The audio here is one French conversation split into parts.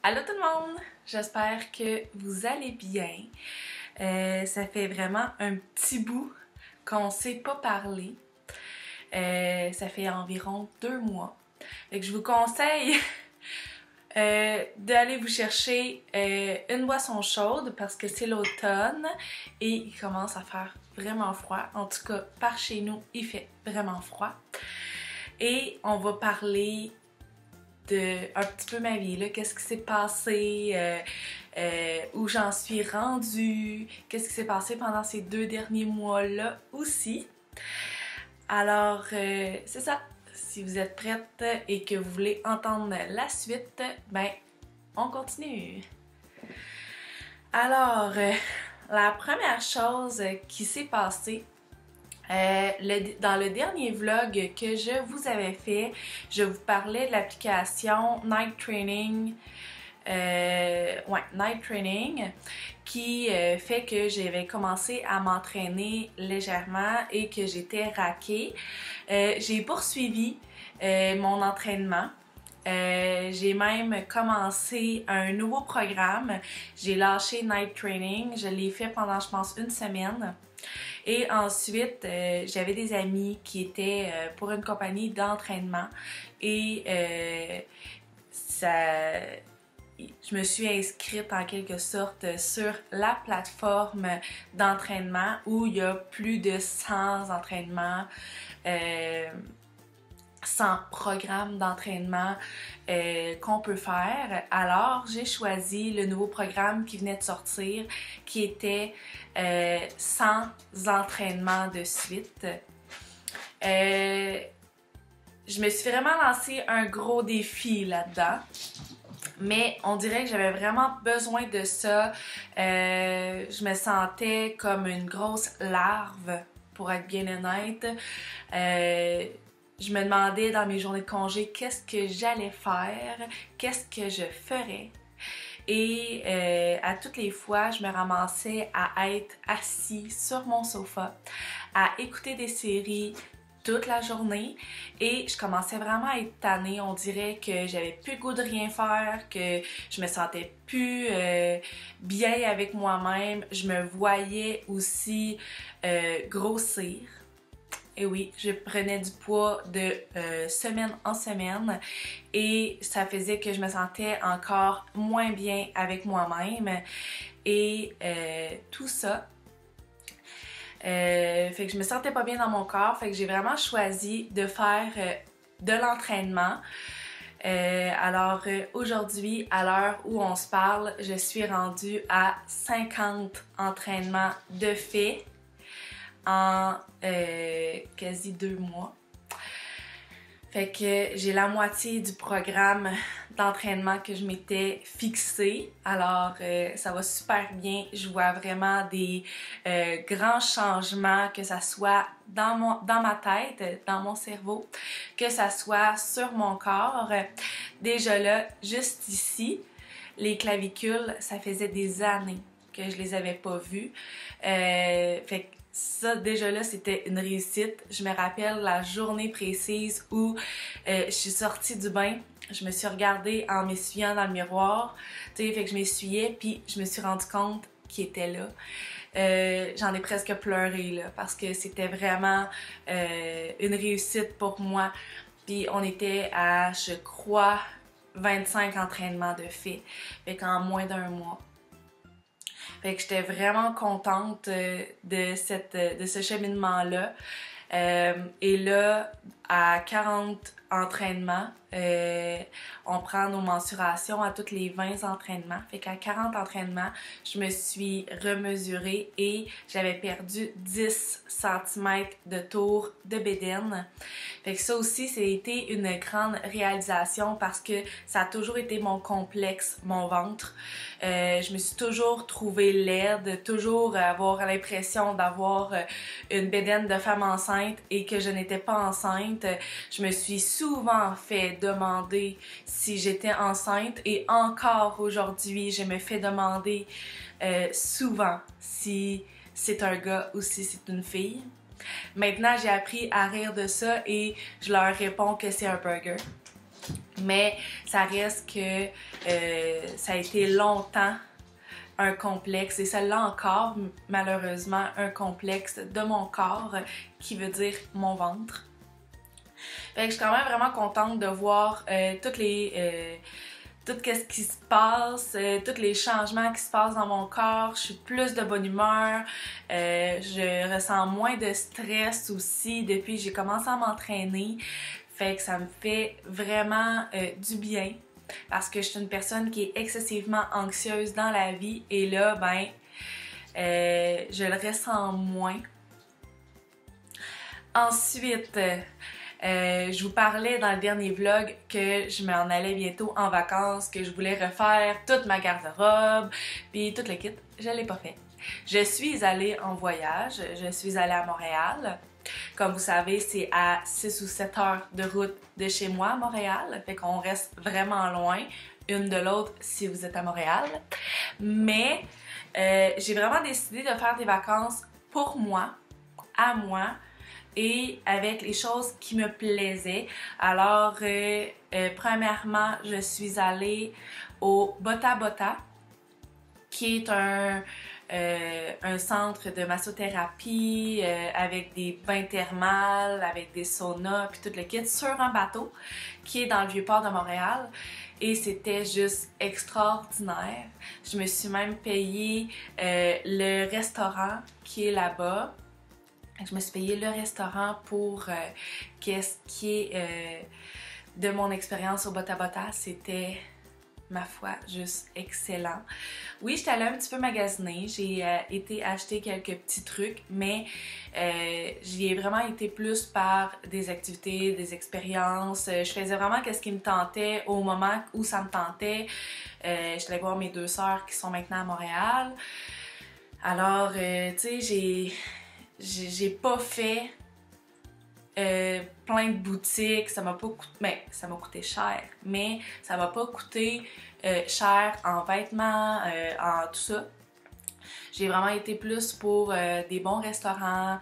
Allô tout le monde! J'espère que vous allez bien. Ça fait vraiment un petit bout qu'on ne s'est pas parlé. Ça fait environ 2 mois. Fait que je vous conseille d'aller vous chercher une boisson chaude parce que c'est l'automne et il commence à faire vraiment froid. En tout cas, par chez nous, il fait vraiment froid. Et on va parler de un petit peu ma vie, qu'est-ce qui s'est passé, où j'en suis rendue, qu'est-ce qui s'est passé pendant ces 2 derniers mois-là aussi. Alors, c'est ça. Si vous êtes prête et que vous voulez entendre la suite, ben, on continue. Alors, la première chose qui s'est passée, dans le dernier vlog que je vous avais fait, je vous parlais de l'application Night Training, Night Training, qui fait que j'avais commencé à m'entraîner légèrement et que j'étais raquée. J'ai poursuivi mon entraînement. J'ai même commencé un nouveau programme. J'ai lâché Night Training. Je l'ai fait pendant, je pense, 1 semaine. Et ensuite, j'avais des amis qui étaient pour une compagnie d'entraînement et je me suis inscrite en quelque sorte sur la plateforme d'entraînement où il y a plus de 100 entraînements, 100 programmes d'entraînement qu'on peut faire. Alors, j'ai choisi le nouveau programme qui venait de sortir, qui était 100 entraînements de suite. Je me suis vraiment lancé un gros défi là-dedans. Mais on dirait que j'avais vraiment besoin de ça. Je me sentais comme une grosse larve, pour être bien honnête. Je me demandais dans mes journées de congé qu'est-ce que j'allais faire, qu'est-ce que je ferais. Et à toutes les fois, je me ramassais à être assis sur mon sofa, à écouter des séries toute la journée et je commençais vraiment à être tannée. On dirait que j'avais plus le goût de rien faire, que je me sentais plus bien avec moi-même. Je me voyais aussi grossir. Et oui, je prenais du poids de semaine en semaine et ça faisait que je me sentais encore moins bien avec moi-même et tout ça. Fait que je me sentais pas bien dans mon corps, fait que j'ai vraiment choisi de faire de l'entraînement. Alors aujourd'hui, à l'heure où on se parle, je suis rendue à 50 entraînements de fait en quasi 2 mois. Fait que j'ai la moitié du programme d'entraînement que je m'étais fixé. Alors ça va super bien. Je vois vraiment des grands changements, que ça soit dans ma tête, dans mon cerveau, que ça soit sur mon corps. Déjà là, juste ici, les clavicules, ça faisait des années que je les avais pas vues. Fait que ça, déjà là, c'était une réussite. Je me rappelle la journée précise où je suis sortie du bain. Je me suis regardée en m'essuyant dans le miroir. Tu sais, fait que je m'essuyais, puis je me suis rendu compte qu'il était là. J'en ai presque pleuré, là, parce que c'était vraiment une réussite pour moi. Puis on était à, je crois, 25 entraînements de fait. Fait qu'en moins d'1 mois. Fait que j'étais vraiment contente de ce cheminement-là. Et là, à 40 entraînements, on prend nos mensurations à tous les 20 entraînements. Fait qu'à 40 entraînements, je me suis remesurée et j'avais perdu 10 cm de tour de bédaine. Fait que ça aussi, c'était une grande réalisation parce que ça a toujours été mon complexe, mon ventre. Je me suis toujours trouvée laide, toujours avoir l'impression d'avoir une bédaine de femme enceinte et que je n'étais pas enceinte. Je me suis souvent fait demander si j'étais enceinte et encore aujourd'hui, je me fais demander souvent si c'est un gars ou si c'est une fille. Maintenant, j'ai appris à rire de ça et je leur réponds que c'est un burger. Mais ça reste que ça a été longtemps un complexe et ça l'est encore malheureusement un complexe de mon corps qui veut dire mon ventre. Fait que je suis quand même vraiment contente de voir tout ce qui se passe, tous les changements qui se passent dans mon corps. Je suis plus de bonne humeur, je ressens moins de stress aussi depuis que j'ai commencé à m'entraîner. Fait que ça me fait vraiment du bien parce que je suis une personne qui est excessivement anxieuse dans la vie et là, ben, je le ressens moins. Ensuite, je vous parlais dans le dernier vlog que je m'en allais bientôt en vacances, que je voulais refaire toute ma garde-robe, puis tout le kit. Je l'ai pas fait. Je suis allée en voyage, je suis allée à Montréal. Comme vous savez, c'est à 6 ou 7 heures de route de chez moi à Montréal, fait qu'on reste vraiment loin une de l'autre si vous êtes à Montréal. Mais j'ai vraiment décidé de faire des vacances pour moi, à moi, et avec les choses qui me plaisaient. Alors, premièrement, je suis allée au Bota Bota, qui est un centre de massothérapie avec des bains thermales, avec des saunas, puis tout le kit, sur un bateau qui est dans le Vieux-Port de Montréal. Et c'était juste extraordinaire. Je me suis même payé le restaurant qui est là-bas. Je me suis payé le restaurant pour qu'est-ce qui est de mon expérience au Bota Bota. C'était, ma foi, juste excellent. Oui, j'étais allée un petit peu magasiner. J'ai été acheter quelques petits trucs, mais j'y ai vraiment été plus par des activités, des expériences. Je faisais vraiment ce qui me tentait au moment où ça me tentait. Je suis allée voir mes deux sœurs qui sont maintenant à Montréal. Alors, tu sais, j'ai pas fait plein de boutiques, ça m'a pas coûté, ben, ça m'a coûté cher, mais ça m'a pas coûté cher en vêtements, en tout ça. J'ai vraiment été plus pour des bons restaurants,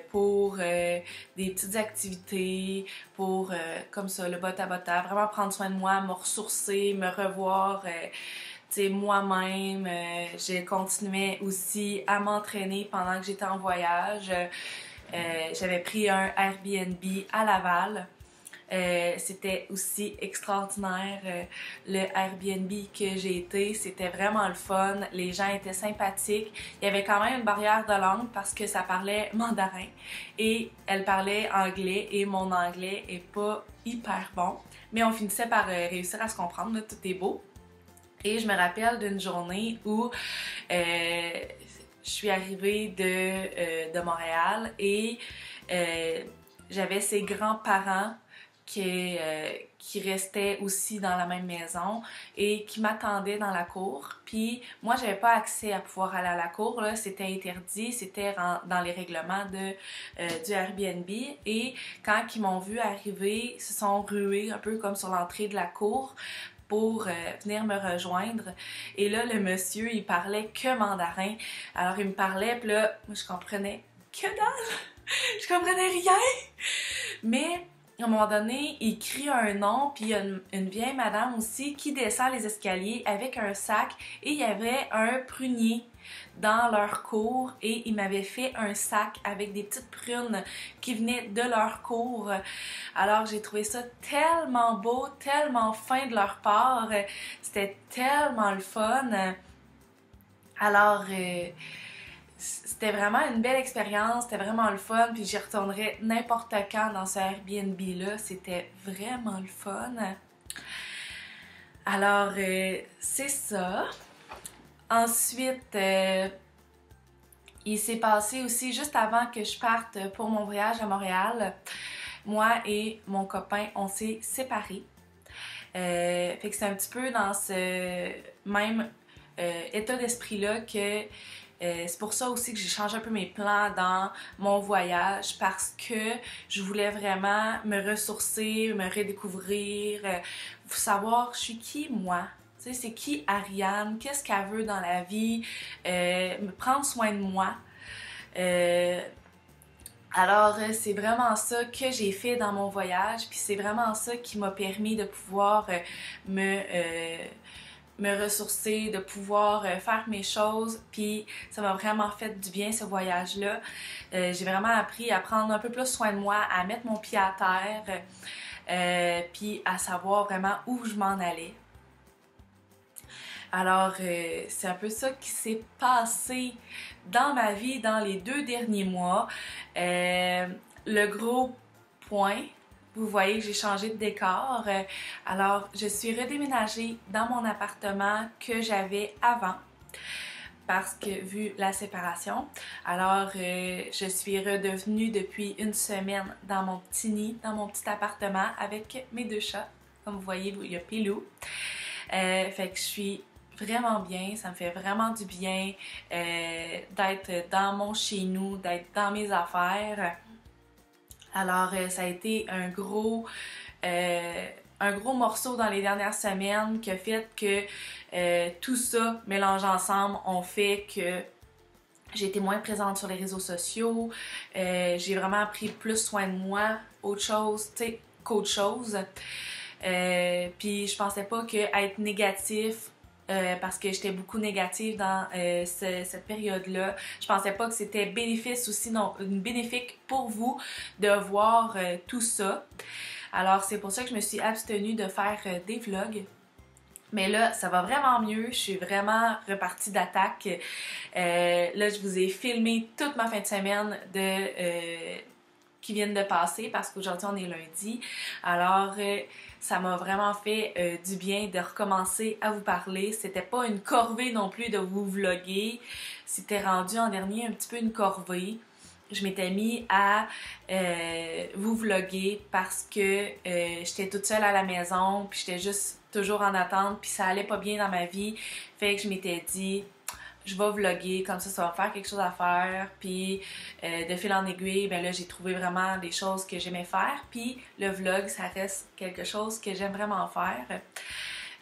pour des petites activités, pour comme ça, le Bota Bota, vraiment prendre soin de moi, me ressourcer, me revoir. Moi-même, j'ai continué aussi à m'entraîner pendant que j'étais en voyage. J'avais pris un Airbnb à Laval. C'était aussi extraordinaire. Le Airbnb que j'ai été, c'était vraiment le fun. Les gens étaient sympathiques. Il y avait quand même une barrière de langue parce que ça parlait mandarin et elle parlait anglais et mon anglais est pas hyper bon. Mais on finissait par réussir à se comprendre, là, tout est beau. Et je me rappelle d'une journée où je suis arrivée de Montréal et j'avais ses grands-parents qui restaient aussi dans la même maison et qui m'attendaient dans la cour. Puis moi, j'avais pas accès à pouvoir aller à la cour, là, c'était interdit, c'était dans les règlements du Airbnb. Et quand ils m'ont vu arriver, ils se sont rués un peu comme sur l'entrée de la cour pour venir me rejoindre. Et là, le monsieur, il parlait que mandarin. Alors, il me parlait, puis là, moi, je comprenais que dalle! Je comprenais rien! Mais, à un moment donné, il crie un nom, puis il y a une vieille madame aussi qui descend les escaliers avec un sac, et il y avait un prunier dans leur cour et ils m'avaient fait un sac avec des petites prunes qui venaient de leur cour. Alors j'ai trouvé ça tellement beau, tellement fin de leur part, c'était tellement le fun. Alors c'était vraiment une belle expérience, c'était vraiment le fun, puis j'y retournerais n'importe quand dans ce Airbnb-là, c'était vraiment le fun. Alors c'est ça. Ensuite, il s'est passé aussi, juste avant que je parte pour mon voyage à Montréal, moi et mon copain, on s'est séparés. Fait que c'est un petit peu dans ce même état d'esprit-là que c'est pour ça aussi que j'ai changé un peu mes plans dans mon voyage parce que je voulais vraiment me ressourcer, me redécouvrir, savoir je suis qui moi. Tu sais, c'est qui Ariane, qu'est-ce qu'elle veut dans la vie, me prendre soin de moi. Alors, c'est vraiment ça que j'ai fait dans mon voyage, puis c'est vraiment ça qui m'a permis de pouvoir me, euh, me ressourcer, de pouvoir faire mes choses, puis ça m'a vraiment fait du bien ce voyage-là. J'ai vraiment appris à prendre un peu plus soin de moi, à mettre mon pied à terre, puis à savoir vraiment où je m'en allais. Alors, c'est un peu ça qui s'est passé dans ma vie dans les 2 derniers mois. Le gros point, vous voyez que j'ai changé de décor. Alors, je suis redéménagée dans mon appartement que j'avais avant parce que vu la séparation. Alors, je suis redevenue depuis une semaine dans mon petit nid, dans mon petit appartement avec mes 2 chats. Comme vous voyez, il y a Pilou. Fait que je suis vraiment bien, ça me fait vraiment du bien d'être dans mon chez-nous, d'être dans mes affaires. Alors, ça a été un gros morceau dans les dernières semaines qui a fait que tout ça mélangé ensemble ont fait que j'ai été moins présente sur les réseaux sociaux. J'ai vraiment pris plus soin de moi, autre chose, tu sais, qu'autre chose. Puis je pensais pas que être négatif, parce que j'étais beaucoup négative dans cette période-là. Je pensais pas que c'était bénéfique pour vous de voir tout ça. Alors c'est pour ça que je me suis abstenue de faire des vlogs. Mais là, ça va vraiment mieux. Je suis vraiment repartie d'attaque. Là, je vous ai filmé toute ma fin de semaine qui viennent de passer parce qu'aujourd'hui on est lundi. Alors ça m'a vraiment fait du bien de recommencer à vous parler. C'était pas une corvée non plus de vous vlogger. C'était rendu en dernier un petit peu une corvée. Je m'étais mis à vous vlogger parce que j'étais toute seule à la maison, puis j'étais juste toujours en attente, puis ça allait pas bien dans ma vie. Fait que je m'étais dit je vais vlogger, comme ça va me faire quelque chose à faire. Puis de fil en aiguille, ben là j'ai trouvé vraiment des choses que j'aimais faire. Puis le vlog, ça reste quelque chose que j'aime vraiment faire.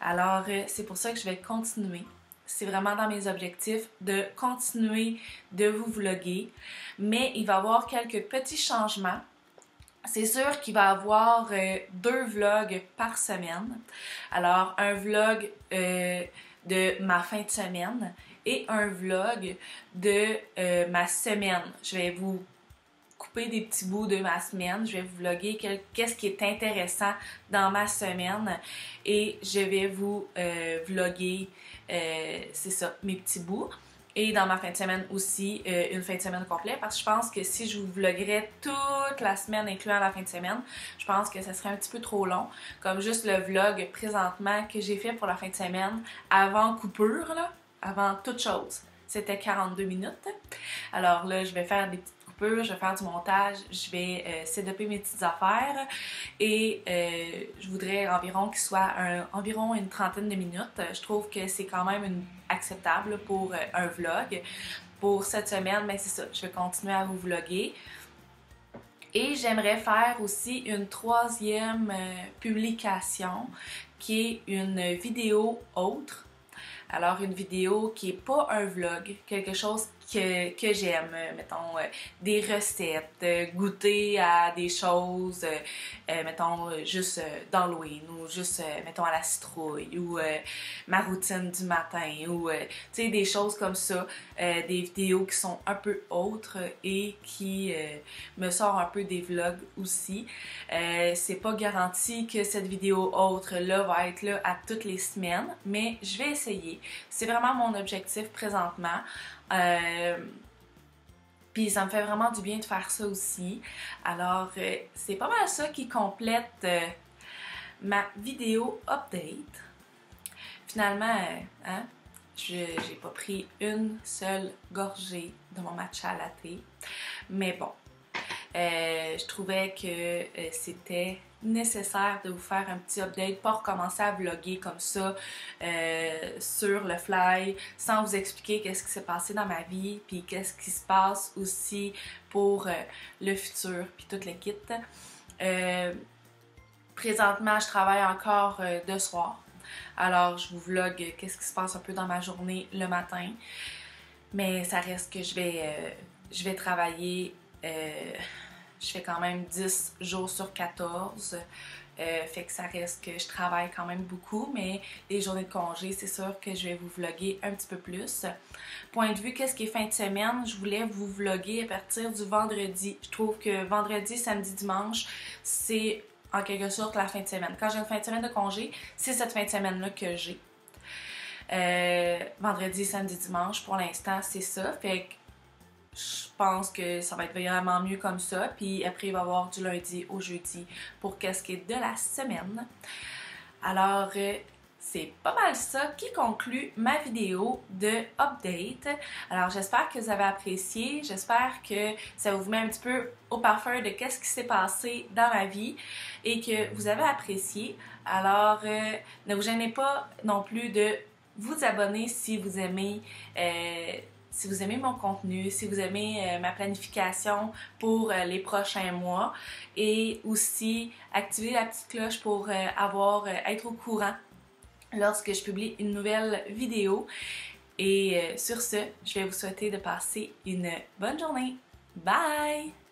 Alors c'est pour ça que je vais continuer. C'est vraiment dans mes objectifs de continuer de vous vlogger. Mais il va y avoir quelques petits changements. C'est sûr qu'il va y avoir 2 vlogs par semaine. Alors un vlog de ma fin de semaine et un vlog de ma semaine. Je vais vous couper des petits bouts de ma semaine. Je vais vous vlogger qu'est-ce qui est intéressant dans ma semaine et je vais vous vlogger, c'est ça, mes petits bouts. Et dans ma fin de semaine aussi, une fin de semaine complète, parce que je pense que si je vous vloguerais toute la semaine, incluant la fin de semaine, je pense que ça serait un petit peu trop long. Comme juste le vlog présentement que j'ai fait pour la fin de semaine, avant coupure, là, avant toute chose, c'était 42 minutes. Alors là, je vais faire des petites coupures, je vais faire du montage, je vais setuper mes petites affaires et je voudrais environ qu'il soit environ une trentaine de minutes. Je trouve que c'est quand même acceptable pour un vlog. Pour cette semaine, mais c'est ça, je vais continuer à vous vlogger. Et j'aimerais faire aussi une 3e publication qui est une vidéo autre. Alors, une vidéo qui n'est pas un vlog, quelque chose que j'aime, mettons, des recettes, goûter à des choses, mettons, juste d'Halloween ou juste, mettons, à la citrouille ou ma routine du matin ou, tu sais, des choses comme ça, des vidéos qui sont un peu autres et qui me sortent un peu des vlogs aussi. C'est pas garanti que cette vidéo autre-là va être là à toutes les semaines, mais je vais essayer. C'est vraiment mon objectif présentement. Puis ça me fait vraiment du bien de faire ça aussi. Alors, c'est pas mal ça qui complète ma vidéo update. Finalement, hein, j'ai pas pris une seule gorgée de mon matcha latte. Mais bon, je trouvais que c'était nécessaire de vous faire un petit update, pas recommencer à vlogger comme ça sur le fly, sans vous expliquer qu'est-ce qui s'est passé dans ma vie, puis qu'est-ce qui se passe aussi pour le futur, puis tout le kit. Présentement, je travaille encore de soir, alors je vous vlog qu'est-ce qui se passe un peu dans ma journée le matin, mais ça reste que je vais travailler je fais quand même 10 jours sur 14. Fait que ça reste que je travaille quand même beaucoup, mais les journées de congé, c'est sûr que je vais vous vlogger un petit peu plus. Point de vue, qu'est-ce qui est fin de semaine? Je voulais vous vlogger à partir du vendredi. Je trouve que vendredi, samedi, dimanche, c'est en quelque sorte la fin de semaine. Quand j'ai une fin de semaine de congé, c'est cette fin de semaine-là que j'ai. Vendredi, samedi, dimanche, pour l'instant, c'est ça. Fait que je pense que ça va être vraiment mieux comme ça. Puis après, il va y avoir du lundi au jeudi pour qu'est-ce qui est de la semaine. Alors, c'est pas mal ça qui conclut ma vidéo de update. Alors, j'espère que vous avez apprécié. J'espère que ça vous met un petit peu au parfum de qu'est-ce qui s'est passé dans ma vie et que vous avez apprécié. Alors, ne vous gênez pas non plus de vous abonner si vous aimez mon contenu, si vous aimez ma planification pour les prochains mois et aussi activer la petite cloche pour être au courant lorsque je publie une nouvelle vidéo. Et sur ce, je vais vous souhaiter de passer une bonne journée. Bye!